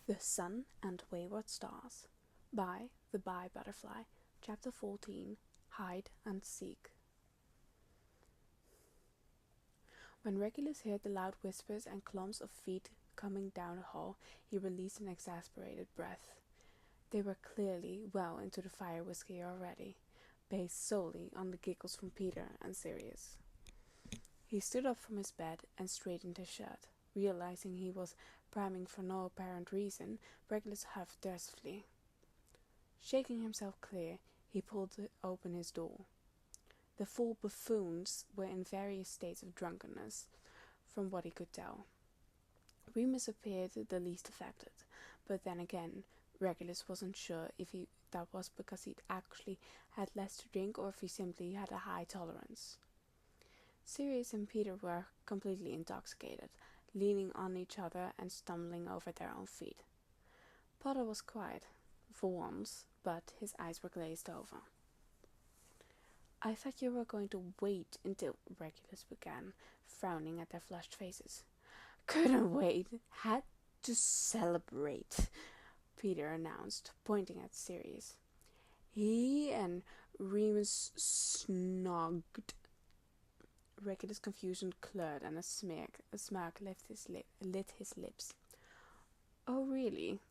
The Sun and Wayward Stars by ThBiButterfly, Chapter 14, Hide and Seek. When Regulus heard the loud whispers and clumps of feet coming down the hall, he released an exasperated breath. They were clearly well into the fire whiskey already, based solely on the giggles from Peter and Sirius. He stood up from his bed and straightened his shirt. Realizing he was priming for no apparent reason, Regulus huffed derisively. Shaking himself clear, he pulled open his door. The four buffoons were in various states of drunkenness, from what he could tell. Remus appeared the least affected, but then again, Regulus wasn't sure if that was because he'd actually had less to drink or if he simply had a high tolerance. Sirius and Peter were completely intoxicated, leaning on each other and stumbling over their own feet. Potter was quiet, for once, but his eyes were glazed over. "I thought you were going to wait until," Regulus began, frowning at their flushed faces. "Couldn't wait. Had to celebrate," Peter announced, pointing at Sirius. He and Remus snogged. Regulus' confusion cleared and a smirk lit his lips. "Oh, really?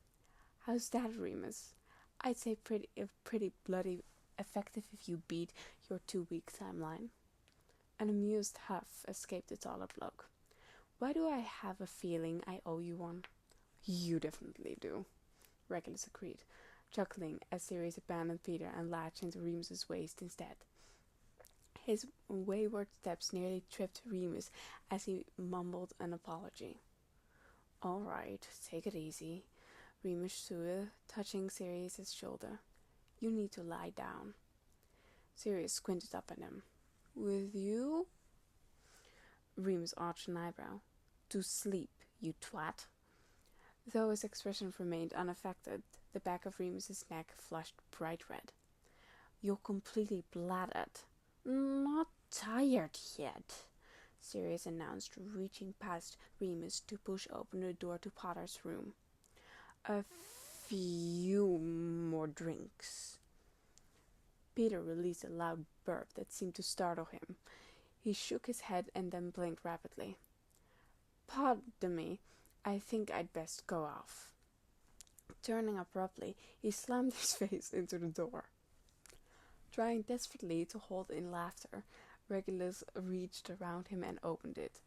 How's that, Remus? I'd say pretty bloody effective if you beat your 2-week timeline." An amused huff escaped the taller bloke. "Why do I have a feeling I owe you one?" "You definitely do," Regulus agreed, chuckling as Sirius abandoned Peter and latched into Remus's waist instead. His wayward steps nearly tripped Remus as he mumbled an apology. "All right, take it easy," Remus soothed, touching Sirius's shoulder. "You need to lie down." Sirius squinted up at him. "With you?" Remus arched an eyebrow. "To sleep, you twat." Though his expression remained unaffected, the back of Remus's neck flushed bright red. "You're completely bladdered." "Not tired yet," Sirius announced, reaching past Remus to push open the door to Potter's room. "A few more drinks." Peter released a loud burp that seemed to startle him. He shook his head and then blinked rapidly. "Pardon me, I think I'd best go off." Turning abruptly, he slammed his face into the door. Trying desperately to hold in laughter, Regulus reached around him and opened it.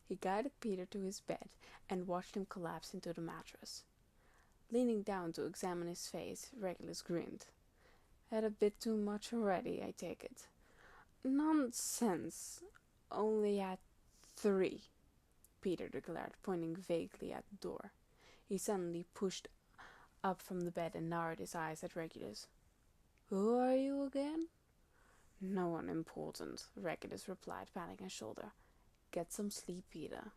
He guided Peter to his bed and watched him collapse into the mattress. Leaning down to examine his face, Regulus grinned. "Had a bit too much already, I take it." "Nonsense. Only had 3, Peter declared, pointing vaguely at the door. He suddenly pushed up from the bed and narrowed his eyes at Regulus. "Who are you again?" "No one important," Regulus replied, patting his shoulder. "Get some sleep, Peter."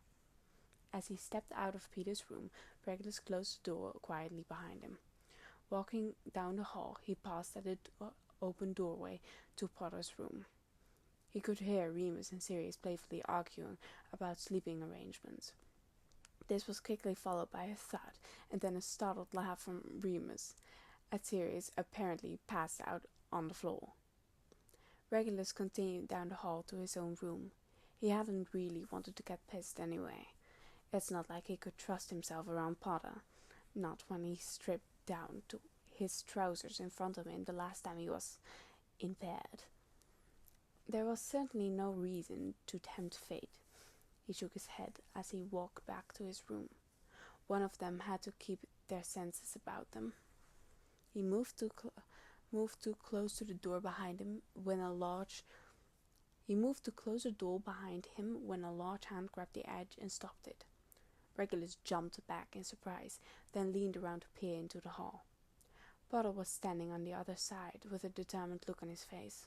As he stepped out of Peter's room, Regulus closed the door quietly behind him. Walking down the hall, he paused at the open doorway to Potter's room. He could hear Remus and Sirius playfully arguing about sleeping arrangements. This was quickly followed by a thud, and then a startled laugh from Remus, as Sirius apparently passed out on the floor. Regulus continued down the hall to his own room. He hadn't really wanted to get pissed anyway. It's not like he could trust himself around Potter, not when he stripped down to his trousers in front of him the last time he was in bed. There was certainly no reason to tempt fate. He shook his head as he walked back to his room. One of them had to keep their senses about them. He moved too close to the door behind him when a large hand grabbed the edge and stopped it. Regulus jumped back in surprise, then leaned around to peer into the hall. Potter was standing on the other side with a determined look on his face.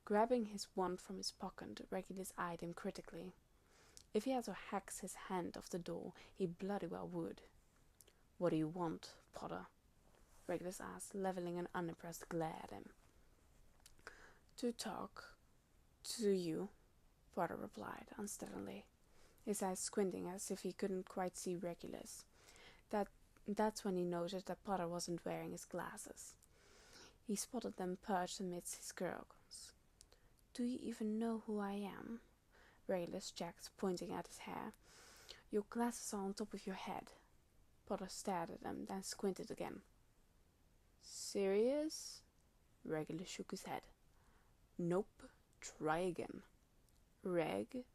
Grabbing his wand from his pocket, Regulus eyed him critically. If he had to hex his hand off the door, he bloody well would. "What do you want, Potter?" Regulus asked, leveling an unimpressed glare at him. "To talk to you," Potter replied unsteadily, his eyes squinting as if he couldn't quite see Regulus. That That's when he noticed that Potter wasn't wearing his glasses. He spotted them perched amidst his curls. "Do you even know who I am?" Regulus checked, pointing at his hair. "Your glasses are on top of your head." Potter stared at them, then squinted again. "Serious?" Regulus shook his head. "Nope. Try again." "Reg?"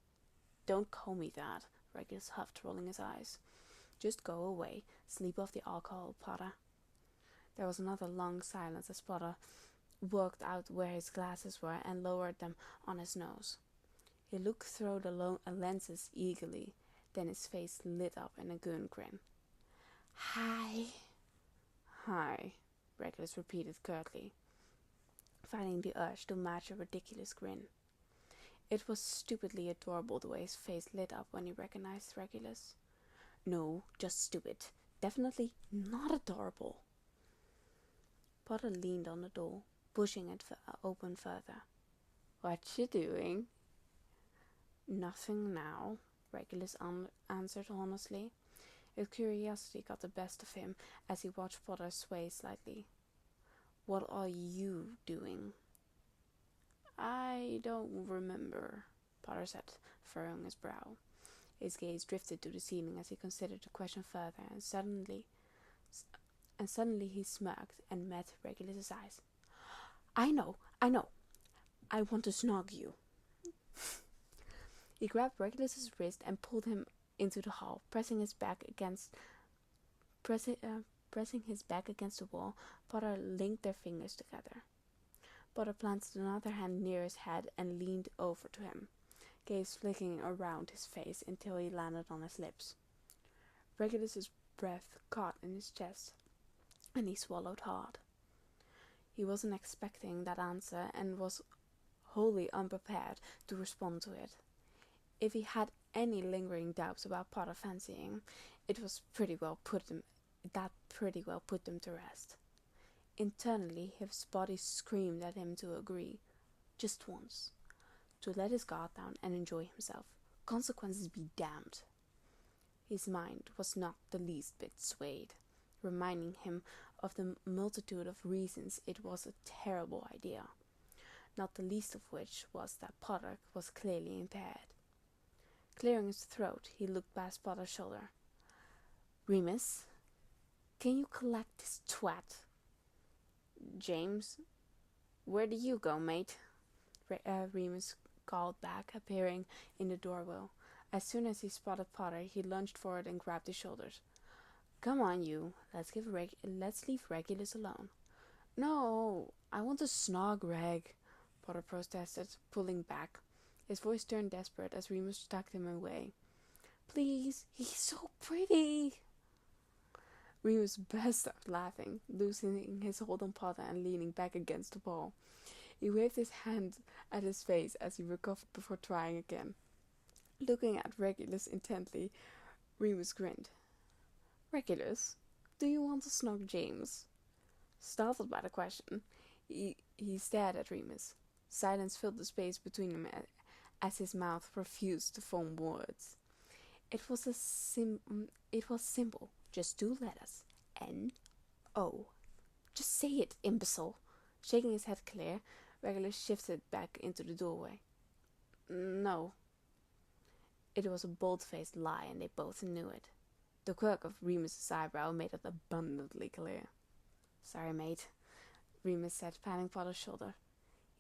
"Don't call me that," Regulus huffed, rolling his eyes. "Just go away. Sleep off the alcohol, Potter." There was another long silence as Potter worked out where his glasses were and lowered them on his nose. He looked through the lenses eagerly, then his face lit up in a goon grin. "Hi." "Hi," Regulus repeated curtly, fighting the urge to match a ridiculous grin. It was stupidly adorable the way his face lit up when he recognized Regulus. No, just stupid. Definitely not adorable. Potter leaned on the door, pushing it open further. "What you doing?" "Nothing now," Regulus answered honestly. His curiosity got the best of him as he watched Potter sway slightly. "What are you doing?" "I don't remember," Potter said, furrowing his brow. His gaze drifted to the ceiling as he considered the question further, and suddenly he smirked and met Regulus's eyes. I know. I want to snog you." He grabbed Regulus's wrist and pulled him into the hall, pressing his back against the wall. Potter linked their fingers together. Potter planted another hand near his head and leaned over to him, gaze flicking around his face until he landed on his lips. Regulus's breath caught in his chest, and he swallowed hard. He wasn't expecting that answer and was wholly unprepared to respond to it. If he had any lingering doubts about Potter fancying, that pretty well put them to rest. Internally, his body screamed at him to agree, just once, to let his guard down and enjoy himself. Consequences be damned. His mind was not the least bit swayed, reminding him of the multitude of reasons it was a terrible idea, not the least of which was that Potter was clearly impaired. Clearing his throat, he looked past Potter's shoulder. "Remus, can you collect this twat?" "James, where do you go, mate?" Remus called back, appearing in the doorway. As soon as he spotted Potter, he lunged forward and grabbed his shoulders. "Come on, you. Let's leave Regulus alone." "No, I want to snog Reg," Potter protested, pulling back. His voice turned desperate as Remus tucked him away. "Please, he's so pretty." Remus burst out laughing, loosening his hold on Potter and leaning back against the wall. He waved his hand at his face as he recovered before trying again. Looking at Regulus intently, Remus grinned. "Regulus, do you want to snog James?" Startled by the question, he stared at Remus. Silence filled the space between them as his mouth refused to form words. It was simple. "Just 2 letters. N-O. Just say it, imbecile." Shaking his head clear, Regulus shifted back into the doorway. "No." It was a bold-faced lie, and they both knew it. The quirk of Remus's eyebrow made it abundantly clear. "Sorry, mate," Remus said, patting Potter's shoulder.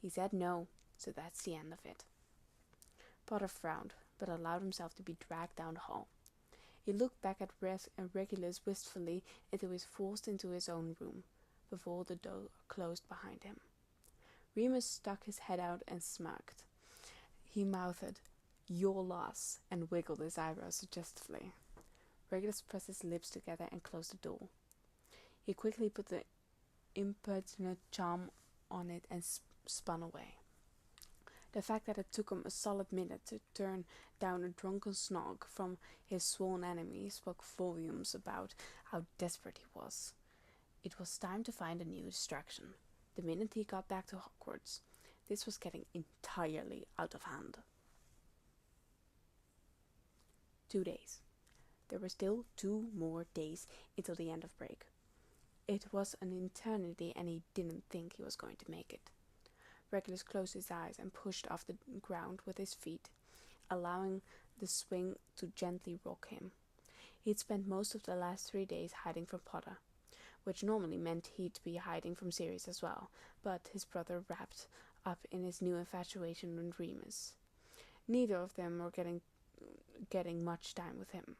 "He said no, so that's the end of it." Potter frowned, but allowed himself to be dragged down the hall. He looked back at Regulus wistfully until he was forced into his own room, before the door closed behind him. Remus stuck his head out and smirked. He mouthed, "Your loss," and wiggled his eyebrows suggestively. Regulus pressed his lips together and closed the door. He quickly put the impertinent charm on it and spun away. The fact that it took him a solid minute to turn down a drunken snog from his sworn enemy spoke volumes about how desperate he was. It was time to find a new distraction. The minute he got back to Hogwarts, this was getting entirely out of hand. 2 days. There were still 2 more days until the end of break. It was an eternity, and he didn't think he was going to make it. Regulus closed his eyes and pushed off the ground with his feet, allowing the swing to gently rock him. He'd spent most of the last 3 days hiding from Potter, which normally meant he'd be hiding from Sirius as well, but his brother wrapped up in his new infatuation with Remus. Neither of them were getting much time with him.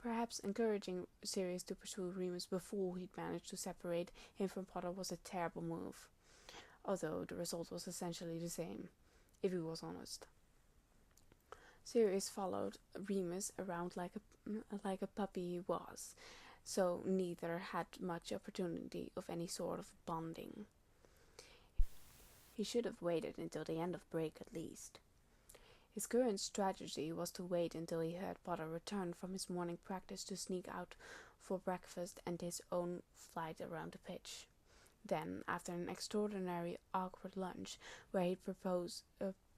Perhaps encouraging Sirius to pursue Remus before he'd managed to separate him from Potter was a terrible move, although the result was essentially the same, if he was honest. Sirius followed Remus around like a puppy he was, so neither had much opportunity of any sort of bonding. He should have waited until the end of break at least. His current strategy was to wait until he heard Potter return from his morning practice to sneak out for breakfast and his own flight around the pitch. Then, after an extraordinary awkward lunch, where he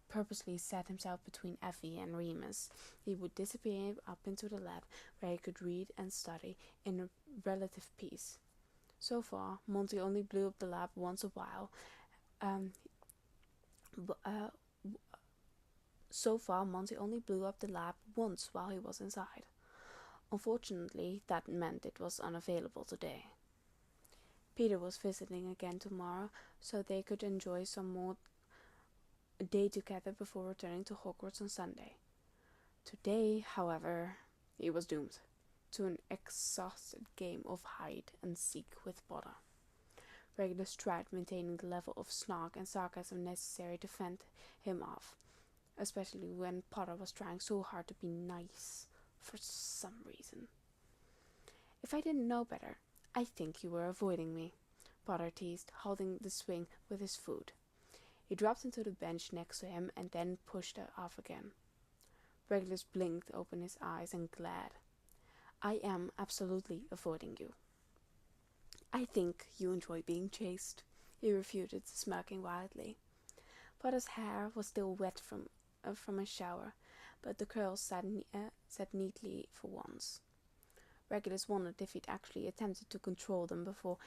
purposely set himself between Effie and Remus, he would disappear up into the lab, where he could read and study in a relative peace. So far, Monty only blew up the lab once while he was inside. Unfortunately, that meant it was unavailable today. Peter was visiting again tomorrow, so they could enjoy some more day together before returning to Hogwarts on Sunday. Today, however, he was doomed to an exhausted game of hide and seek with Potter. Regulus tried maintaining the level of snark and sarcasm necessary to fend him off, especially when Potter was trying so hard to be nice for some reason. "If I didn't know better, I think you were avoiding me," Potter teased, holding the swing with his foot. He dropped into the bench next to him and then pushed it off again. Regulus blinked open his eyes and glared. "I am absolutely avoiding you." "I think you enjoy being chased," he refuted, smirking wildly. Potter's hair was still wet from a shower, but the curls sat neatly for once. Regulus wondered if he'd actually attempted to control them before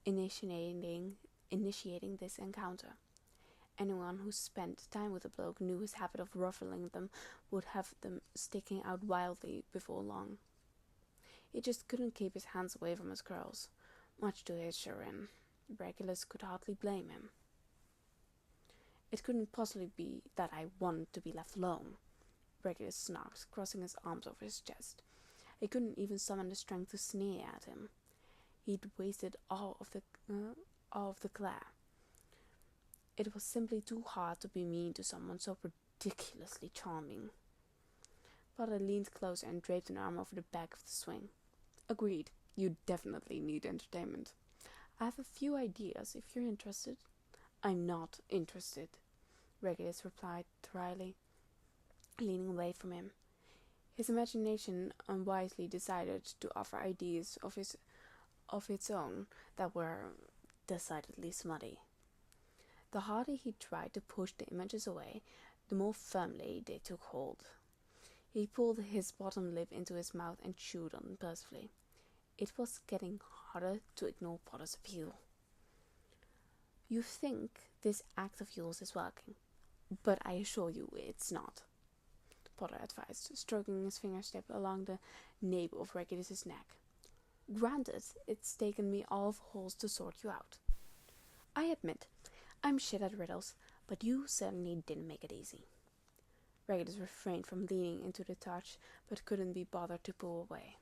initiating this encounter. Anyone who spent time with a bloke knew his habit of ruffling them would have them sticking out wildly before long. He just couldn't keep his hands away from his curls, much to his chagrin. Regulus could hardly blame him. "It couldn't possibly be that I want to be left alone," Regulus snarked, crossing his arms over his chest. He couldn't even summon the strength to sneer at him. He'd wasted all of the glare. It was simply too hard to be mean to someone so ridiculously charming. Potter leaned closer and draped an arm over the back of the swing. "Agreed. You definitely need entertainment. I have a few ideas if you're interested." "I'm not interested," Regulus replied dryly, leaning away from him. His imagination unwisely decided to offer ideas of its own that were decidedly smutty. The harder he tried to push the images away, the more firmly they took hold. He pulled his bottom lip into his mouth and chewed on it impulsively. It was getting harder to ignore Potter's appeal. "You think this act of yours is working, but I assure you it's not," Potter advised, stroking his fingertip along the nape of Regulus's neck. "Granted, it's taken me all of holes to sort you out. I admit, I'm shit at riddles, but you certainly didn't make it easy." Regulus refrained from leaning into the touch, but couldn't be bothered to pull away.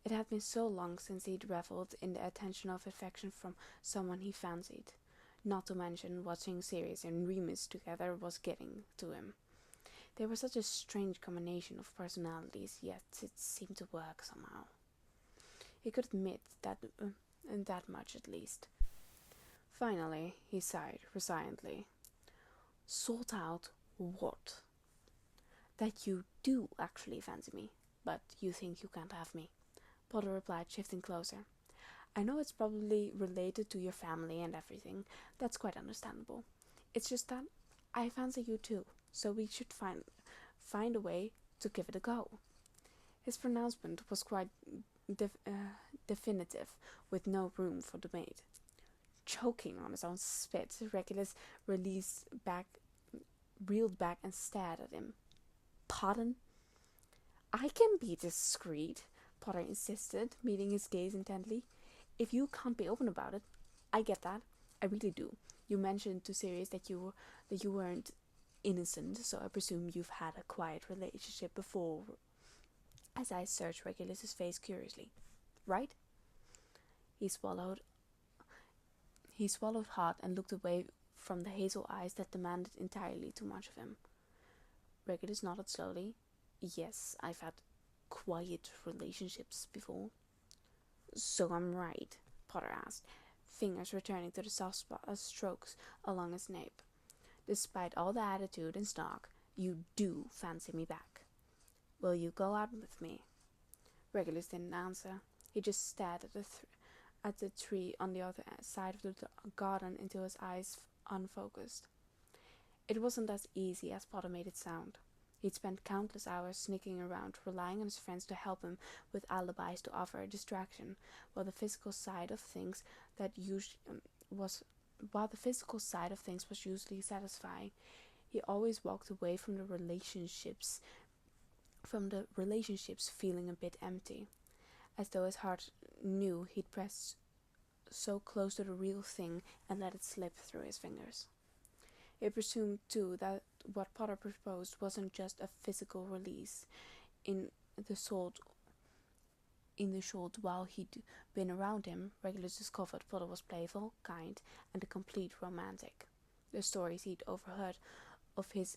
It had been so long since he'd revelled in the attention of affection from someone he fancied, not to mention watching Sirius and Remus together was getting to him. They were such a strange combination of personalities, yet it seemed to work somehow. He could admit that much at least. Finally, he sighed resignedly. "Sort out what?" "That you do actually fancy me, but you think you can't have me," Potter replied, shifting closer. "I know it's probably related to your family and everything. That's quite understandable. It's just that I fancy you too, so we should find a way to give it a go." His pronouncement was quite definitive, with no room for debate. Choking on his own spit, Regulus reeled back and stared at him. Pardon? I can be discreet, Potter insisted, meeting his gaze intently. If you can't be open about it, I get that. I really do. You mentioned to Sirius that you weren't innocent, so I presume you've had a quiet relationship before. As I searched Regulus's face curiously. Right? He swallowed hard and looked away from the hazel eyes that demanded entirely too much of him. Regulus nodded slowly. Yes, I've had quiet relationships before. So I'm right, Potter asked, fingers returning to the soft strokes along his nape. Despite all the attitude and snark, you do fancy me back. Will you go out with me? Regulus didn't answer. He just stared at the tree on the other side of the garden until his eyes unfocused. It wasn't as easy as Potter made it sound. He'd spent countless hours sneaking around, relying on his friends to help him with alibis to offer a distraction, while the physical side of things was usually satisfying. He always walked away from the relationships feeling a bit empty, as though his heart knew he'd pressed so close to the real thing and let it slip through his fingers. He presumed, too, that what Potter proposed wasn't just a physical release in the sort while he'd been around him. Regulus discovered Potter was playful, kind, and a complete romantic. The stories he'd overheard of his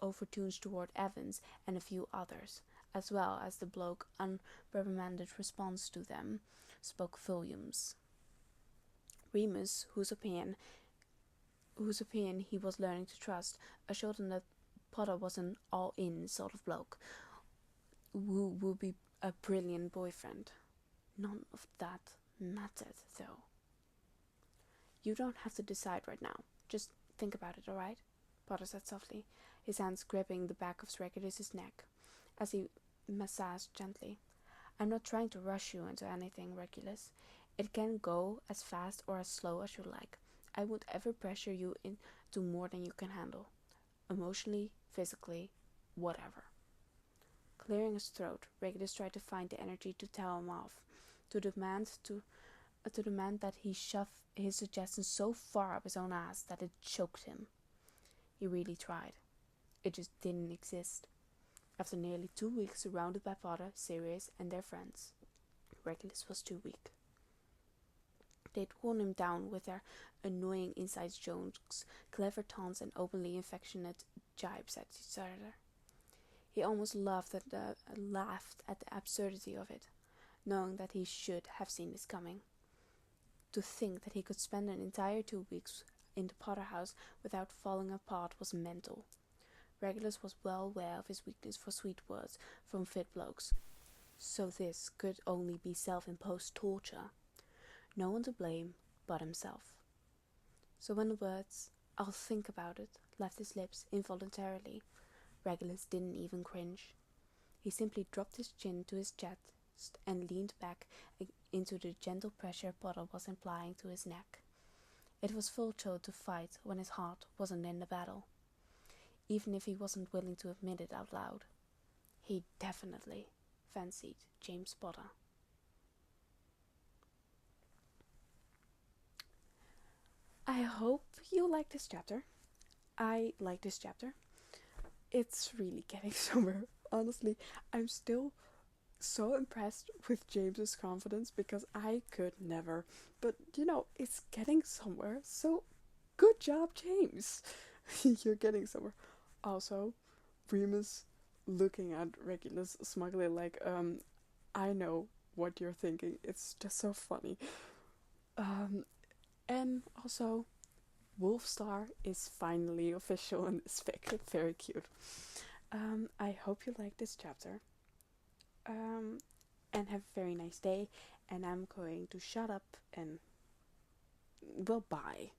overtones toward Evans and a few others, as well as the bloke's unreprimanded response to them, spoke volumes. Remus, whose opinion he was learning to trust, assured him that Potter was an all-in sort of bloke who would be a brilliant boyfriend. None of that mattered, though. You don't have to decide right now. Just think about it, all right? Potter said softly, his hands gripping the back of Regulus's neck as he massaged gently. I'm not trying to rush you into anything, Regulus. It can go as fast or as slow as you like. I won't ever pressure you into more than you can handle. Emotionally, physically, whatever. Clearing his throat, Regulus tried to find the energy to tell him off, to demand that he shove his suggestions so far up his own ass that it choked him. He really tried. It just didn't exist. After nearly 2 weeks surrounded by Potter, Sirius, and their friends, Regulus was too weak. They'd worn him down with their annoying inside jokes, clever taunts, and openly affectionate jibes at each other. He almost laughed at the absurdity of it, knowing that he should have seen this coming. To think that he could spend an entire 2 weeks in the Potter house without falling apart was mental. Regulus was well aware of his weakness for sweet words from fit blokes, so this could only be self-imposed torture. No one to blame but himself. So when the words, "I'll think about it," left his lips involuntarily, Regulus didn't even cringe. He simply dropped his chin to his chest and leaned back into the gentle pressure Potter was implying to his neck. It was vulture to fight when his heart wasn't in the battle, even if he wasn't willing to admit it out loud. He definitely fancied James Potter. I hope you like this chapter. I like this chapter. It's really getting somewhere. Honestly, I'm still so impressed with James's confidence because I could never. But, it's getting somewhere. So, good job, James. You're getting somewhere. Also, Remus looking at Regulus smugly like, I know what you're thinking. It's just so funny. And also, Wolfstar is finally official in this fic. Very cute. I hope you like this chapter. And have a very nice day. And I'm going to shut up and, well, bye.